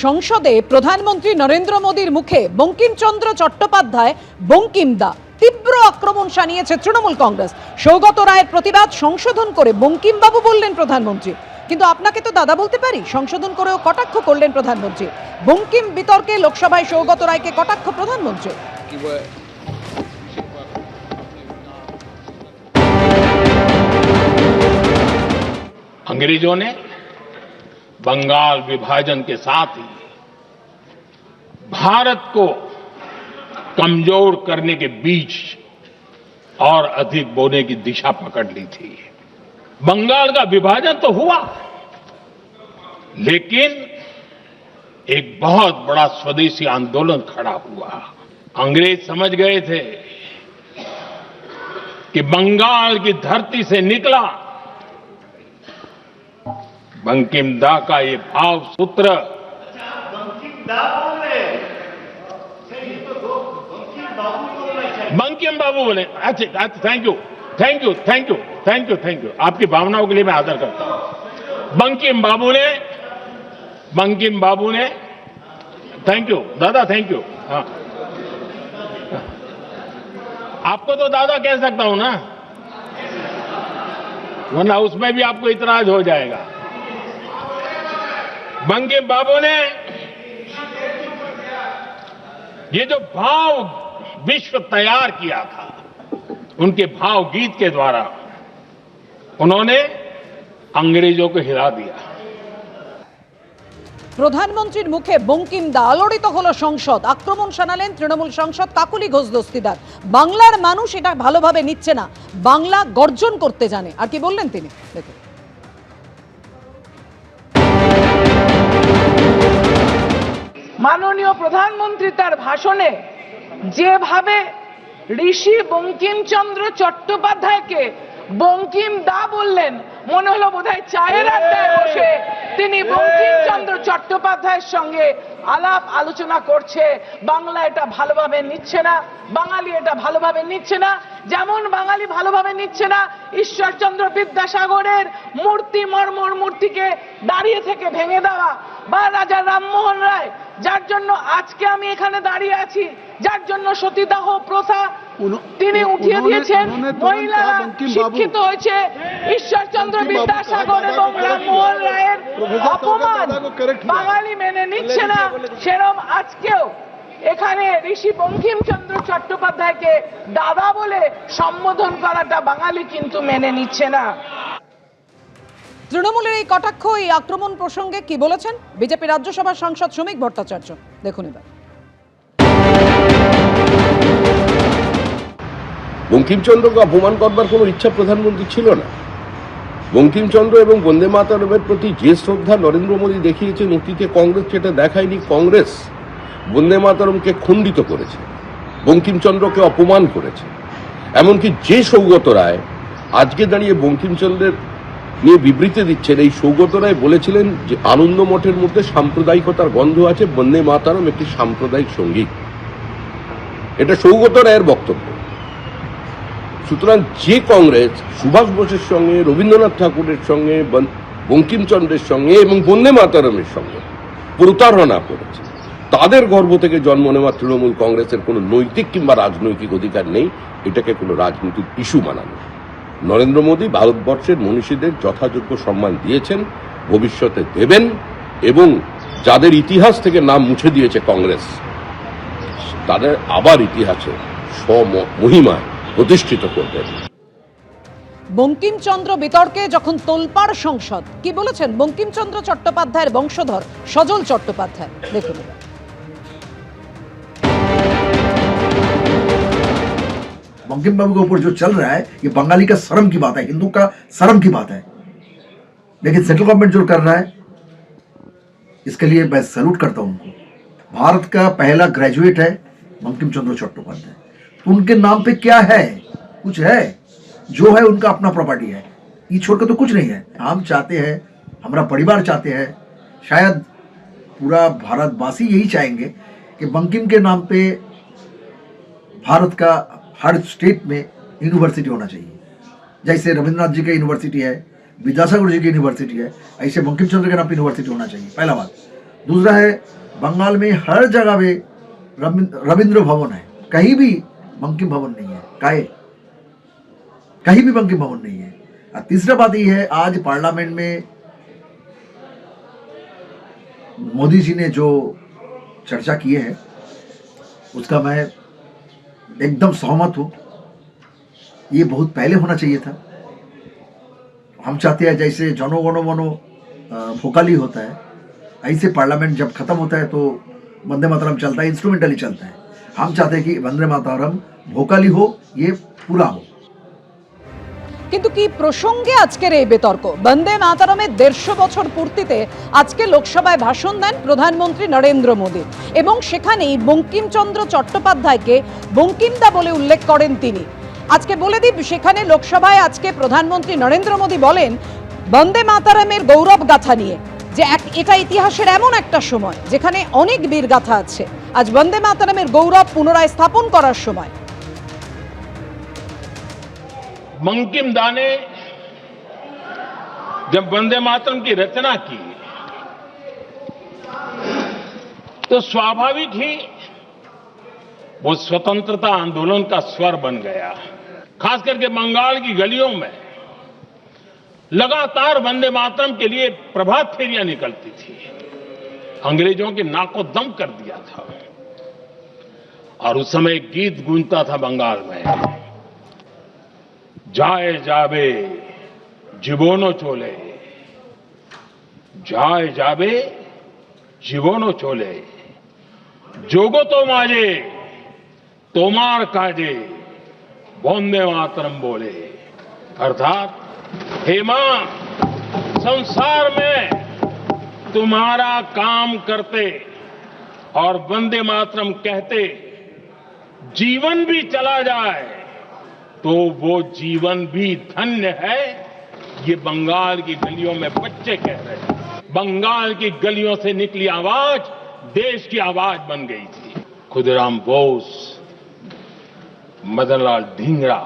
সংসদে প্রধানমন্ত্রী নরেন্দ্র মোদীর মুখে বঙ্কিমচন্দ্র চট্টোপাধ্যায় বঙ্কিমদা তীব্র আক্রমণ শানিয়েছে তৃণমূল কংগ্রেস। সৌগত রায়ের প্রতিবাদ সংশোধন করে বঙ্কিমবাবু বললেন প্রধানমন্ত্রী। কিন্তু আপনাকে তো দাদা বলতে পারি, সংশোধন করেও কটাক্ষ করলেন প্রধানমন্ত্রী। বঙ্কিম বিতর্কে লোকসভায় সৌগত রায়কে কটাক্ষ প্রধানমন্ত্রী। अंग्रेजों ने बंगाल विभाजन के साथ ही भारत को कमजोर करने के बीच और अधिक बोने की दिशा पकड़ ली थी। बंगाल का विभाजन तो हुआ, लेकिन एक बहुत बड़ा स्वदेशी आंदोलन खड़ा हुआ। अंग्रेज समझ गए थे कि बंगाल की धरती से निकला बंकिमदा का ये भाव सूत्र। बंकिम बाबू बोले, अच्छा thank you thank you thank you thank you thank you, आपकी भावनाओं के लिए मैं आदर करता हूं। बंकिम बाबू ने थैंक यू दादा, थैंक यू। हाँ, आपको तो दादा कह सकता हूं ना, वरना उसमें भी आपको इतराज हो जाएगा। बंकिम बाबू ने ये जो भाव विश्व तैयार किया था, उनके भाव गीत के द्वारा उन्होंने अंग्रेजों को हिला दिया। প্রধানমন্ত্রীর মুখে বঙ্কিমদা আলোড়িত হলো সংসদ। আক্রমণ শানালেন তৃণমূল সাংসদ কাকুলি ঘোষ দস্তিদার। বাংলার মানুষ এটা ভালোভাবে নিচ্ছে না, বাংলা গর্জন করতে জানে। আর কি বললেন তিনি, দেখুন। মাননীয় প্রধানমন্ত্রী তার ভাষণে যেভাবে ঋষি বঙ্কিমচন্দ্র চট্টোপাধ্যায়কে বঙ্কিমদা বললেন, মনে হলো বোধহয় চায়ের আড্ডায় বসে তিনি বঙ্কিমচন্দ্র চট্টোপাধ্যায়ের সঙ্গে আলাপ আলোচনা করছে। বাংলা এটা ভালোভাবে নিচ্ছে না, বাঙালি এটা ভালোভাবে নিচ্ছে না। যেমন বাঙালি ভালোভাবে নিচ্ছে না ঈশ্বরচন্দ্র বিদ্যাসাগরের মূর্তি, মর্মর মূর্তিকে দাঁড়িয়ে থেকে ভেঙে দেওয়া, বা রাজা রামমোহন রায়, যার জন্য আজকে আমি এখানে দাঁড়িয়ে আছি, যার জন্য সতীদাহ প্রথা তিনি উঠিয়ে দিয়েছেন, মহিলারা শিক্ষিত হয়েছে। ঈশ্বরচন্দ্র বিদ্যাসাগর এবং রামমোহন রায়ের অপমান বাঙালি মেনে নিচ্ছে না। সেরকম আজকেও এখানে ঋষি বঙ্কিমচন্দ্র চট্টোপাধ্যায়কে দাদা বলে সম্বোধন করাটা বাঙালি কিন্তু মেনে নিচ্ছে না। তৃণমূলের এই কটাক্ষ, এই আক্রমণ প্রসঙ্গে কি বলেছেন বিজেপি রাজ্যসভার সাংসদ শ্রমিক ভট্টাচার্য, দেখুন এবার। বঙ্কিমচন্দ্রকে অপমান করবার কোনো ইচ্ছা প্রধানমন্ত্রী ছিল না। বঙ্কিমচন্দ্র এবং বন্দে মাতরমের প্রতি যে শ্রদ্ধা নরেন্দ্র মোদী দেখিয়েছেন অতীতে, কংগ্রেস সেটা দেখায়নি। কংগ্রেস বন্দে মাতরমকে খণ্ডিত করেছে, বঙ্কিমচন্দ্রকে অপমান করেছে। এমনকি যে সৌগত রায় আজকে দাঁড়িয়ে বঙ্কিমচন্দ্রের নিয়ে বিবৃতি দিচ্ছেন, এই সৌগত রায় বলেছিলেন যে আনন্দ মঠের মধ্যে সাম্প্রদায়িকতার গন্ধ আছে, বন্দে মাতরম একটি সাম্প্রদায়িক সঙ্গীত। এটা সৌগত রায়ের বক্তব্য। সুতরাং যে কংগ্রেস সুভাষ বোসের সঙ্গে, রবীন্দ্রনাথ ঠাকুরের সঙ্গে, বঙ্কিমচন্দ্রের সঙ্গে এবং বন্দে মাতরমের সঙ্গে প্রতারণা করেছে, তাদের গর্ভ থেকে জন্ম নেওয়া তৃণমূল কংগ্রেসের কোনো নৈতিক কিংবা রাজনৈতিক অধিকার নেই এটাকে কোনো রাজনৈতিক ইস্যু বানানো। নরেন্দ্র মোদী ভারতবর্ষের মনীষীদের যথাযোগ্য সম্মান দিয়েছেন, ভবিষ্যতে দেবেন, এবং যাদের ইতিহাস থেকে নাম মুছে দিয়েছে কংগ্রেস, তাদের আবার ইতিহাসে স্বমহিমায় প্রতিষ্ঠিত করবেন। বঙ্কিমচন্দ্র বিতর্কে যখন তোলপাড় সংসদ, কি বলেছেন বঙ্কিমচন্দ্র চট্টোপাধ্যায়ের বংশধর সজল চট্টোপাধ্যায়, দেখুন। बंकिम बाबू के ऊपर जो चल रहा है ये बंगाली का शर्म की बात है, हिंदू का शर्म की बात है। लेकिन सेंट्रल गवर्नमेंट जो कर रहा है इसके लिए मैं सैल्यूट करता हूं उनको। भारत का पहला ग्रेजुएट है बंकिम चंद्र चट्टोपाध्याय, उनके नाम पे क्या है? कुछ है? जो है उनका अपना प्रॉपर्टी है, ये छोड़कर तो कुछ नहीं है। हम चाहते हैं, हमारा परिवार चाहते हैं, शायद पूरा भारतवासी यही चाहेंगे कि बंकिम के नाम पे भारत का हर स्टेट में यूनिवर्सिटी होना चाहिए। जैसे रविंद्रनाथ जी का यूनिवर्सिटी है, विद्यासागर जी की यूनिवर्सिटी है, ऐसे बंकिम चंद्र के नाम पे यूनिवर्सिटी होना चाहिए, पहला बात। दूसरा है बंगाल में हर जगह पे रविंद्र भवन है, कहीं भी बंकिम भवन नहीं है, कहीं भी बंकिम भवन नहीं है। और तीसरा बात यह है, आज पार्लियामेंट में मोदी जी ने जो चर्चा की है उसका मैं एकदम सहमत हूं। ये बहुत पहले होना चाहिए था। हम चाहते हैं जैसे जनो गणो मनो भोकाली होता है, ऐसे पार्लियामेंट जब खत्म होता है तो वंदे मातरम चलता है, इंस्ट्रूमेंटली चलता है। हम चाहते हैं कि वंदे मातरम भोकाली हो, ये पूरा हो। কিন্তু কি প্রসঙ্গে আজকের এই বিতর্ক? বন্দে মাতরমের 150 বছর পূর্তিতে আজকে লোকসভায় ভাষণ দেন প্রধানমন্ত্রী নরেন্দ্র মোদী এবং সেখানেই বঙ্কিমচন্দ্র চট্টোপাধ্যায়কে বঙ্কিমদা বলে উল্লেখ করেন তিনি। আজকে বলে দিই, সেখানে লোকসভায় আজকে প্রধানমন্ত্রী নরেন্দ্র মোদী বলেন বন্দে মাতরমের গৌরব গাথা নিয়ে যে এটা ইতিহাসের এমন একটা সময় যেখানে অনেক বীর গাথা আছে। আজ বন্দে মাতরমের গৌরব পুনরায় স্থাপন করার সময়। बंकिम दा ने जब वंदे मातरम की रचना की तो स्वाभाविक ही वो स्वतंत्रता आंदोलन का स्वर बन गया। खास करके बंगाल की गलियों में लगातार वंदे मातरम के लिए प्रभात फेरियां निकलती थी, अंग्रेजों की नाको दम कर दिया था। और उस समय एक गीत गूंजता था बंगाल में, जाए जावे जीवनो चोले, जाए जावे जीवनो चोले, जोगो तो माजे तोमार काजे, वंदे मातरम बोले। अर्थात हे मां, संसार में तुम्हारा काम करते और वंदे मातरम कहते जीवन भी चला जाए तो वो जीवन भी धन्य है। ये बंगाल की गलियों में बच्चे कह रहे हैं। बंगाल की गलियों से निकली आवाज देश की आवाज बन गई थी। खुदीराम बोस, मदनलाल ढींगरा,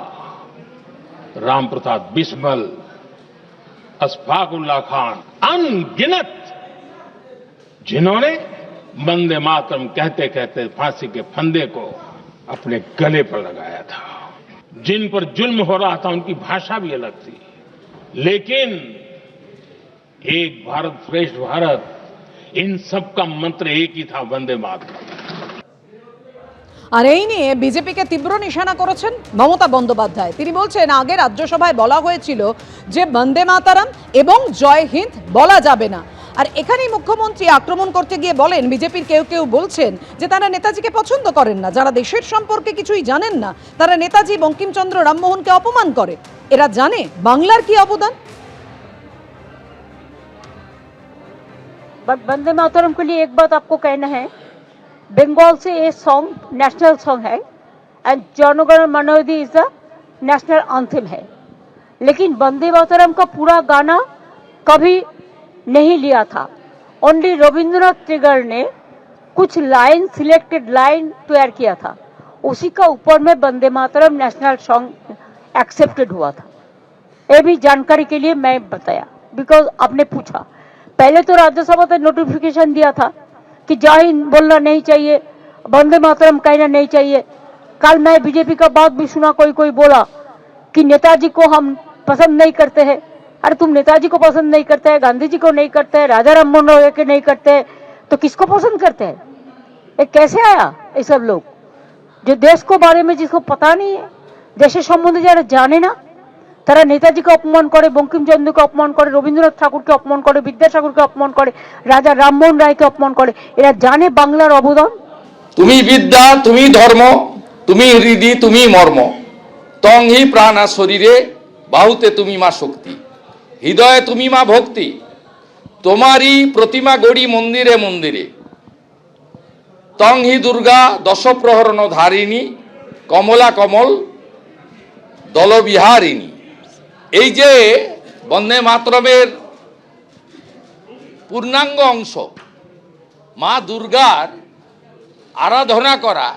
राम प्रसाद बिस्मल, अशफाक उल्लाह खान, अनगिनत जिन्होंने वंदे मातरम कहते कहते फांसी के फंदे को अपने गले पर लगाया था। जिन पर जुल्म हो रहा था उनकी भाषा भी अलग थी, लेकिन एक भारत श्रेष्ठ भारत, इन सब का मंत्र एक ही था, वंदे मातरम। আর এই নিয়ে বিজেপিকে তীব্র নিশানা করেছেন মমতা বন্দ্যোপাধ্যায়। তিনি বলছেন আগে রাজ্যসভায় বলা হয়েছিল যে বন্দে মাতরম এবং জয় হিন্দ বলা যাবে না। আর এখানেই মুখ্যমন্ত্রী আক্রমণ করতে গিয়ে বলেন বিজেপির কেউ কেউ বলছেন যে তারা নেতাজিকে পছন্দ করেন না, যারা দেশের সম্পর্কে কিছুই জানেন না, তারা নেতাজি বঙ্কিমচন্দ্র রামমোহনকে অপমান করে। এরা জানে বাংলার কি অবদান। बट वंदे मातरम के लिए एक बात आपको कहना है, बंगाल से ये सॉन्ग नेशनल सॉन्ग है एंड जनगण मन अधि इज द नेशनल एंथम है। लेकिन वंदे मातरम का पूरा गाना कभी नहीं लिया था। ओनली रविंद्रनाथ टैगोर ने कुछ लाइन, सिलेक्टेड लाइन तैयार किया था, उसी का ऊपर में Vande Mataram national song accepted हुआ था। ये भी जानकारी के लिए मैं बताया, बिकॉज आपने पूछा। पहले तो राज्यसभा ने नोटिफिकेशन दिया था कि जय हिंद बोलना नहीं चाहिए, वंदे मातरम कहना नहीं चाहिए। कल मैं बीजेपी का बात भी सुना, कोई बोला कि नेताजी को हम पसंद नहीं करते हैं। अरे तुम नेताजी को पसंद नहीं करते हैं, गांधी जी को नहीं करते हैं, राजा राम मोहन राय के नहीं करते हैं, तो किसको पसंद करते हैं? ये कैसे आया? ये सब लोग जो देश को बारे में जिसको पता नहीं है, देशेर सम्बन्धे যারা জানে না, তারা নেতাজিকে অপমান করে, বঙ্কিমচন্দ্রকে অপমান করে, রবীন্দ্রনাথ ঠাকুরকে অপমান করে, বিদ্যাসাগরকে অপমান করে, রাজা রামমোহন রায়কে অপমান করে। এরা জানে বাংলার অবদান। তুমি বিদ্যা, তুমি ধর্ম, তুমি হৃদি, তুমি মর্ম, তং হি প্রাণা শরীরে, বাহুতে তুমি মা শক্তি, হৃদয়ে তুমি মা ভক্তি, তোমারই প্রতিমা গড়ি মন্দিরে মন্দিরে, তং হি দুর্গা দশ প্রহরণ ধারিণী, কমলা কমল দলবিহারিণী। এই যে বন্দে মাতরমের পূর্ণাঙ্গ অংশ, মা দুর্গার আরাধনা করা।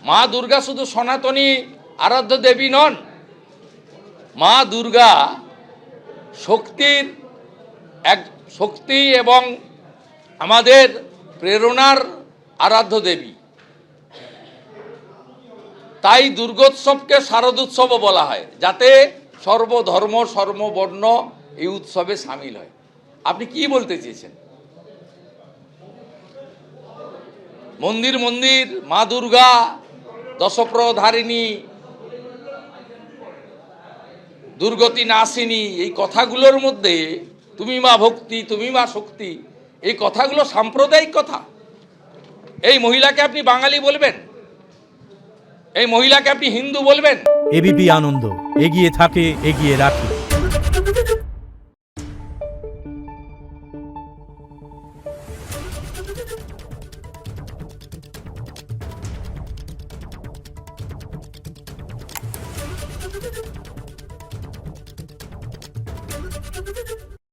মা দুর্গা শুধু সনাতনী আরাধ্য দেবী নন, মা দুর্গা শক্তির এক শক্তি এবং আমাদের প্রেরণার আরাধ্য দেবী। তাই দুর্গোৎসবকে শারদোৎসবও বলা হয়, যাতে সর্বধর্ম সর্ববর্ণ এই উৎসবে সামিল হয়। আপনি কি বলতে চেয়েছেন? মন্দির মন্দির মা দুর্গা, দশপ্রধারিণী, দুর্গতি নাশিনী, এই কথাগুলোর মধ্যে তুমি মা ভক্তি, তুমি মা শক্তি, এই কথাগুলো সাম্প্রদায়িক কথা। এই মহিলাকে আপনি বাঙালি বলবেন? এই মহিলাকে আপনি হিন্দু বলবেন? এবিপি আনন্দ, এগিয়ে থাকে, এগিয়ে রাখে।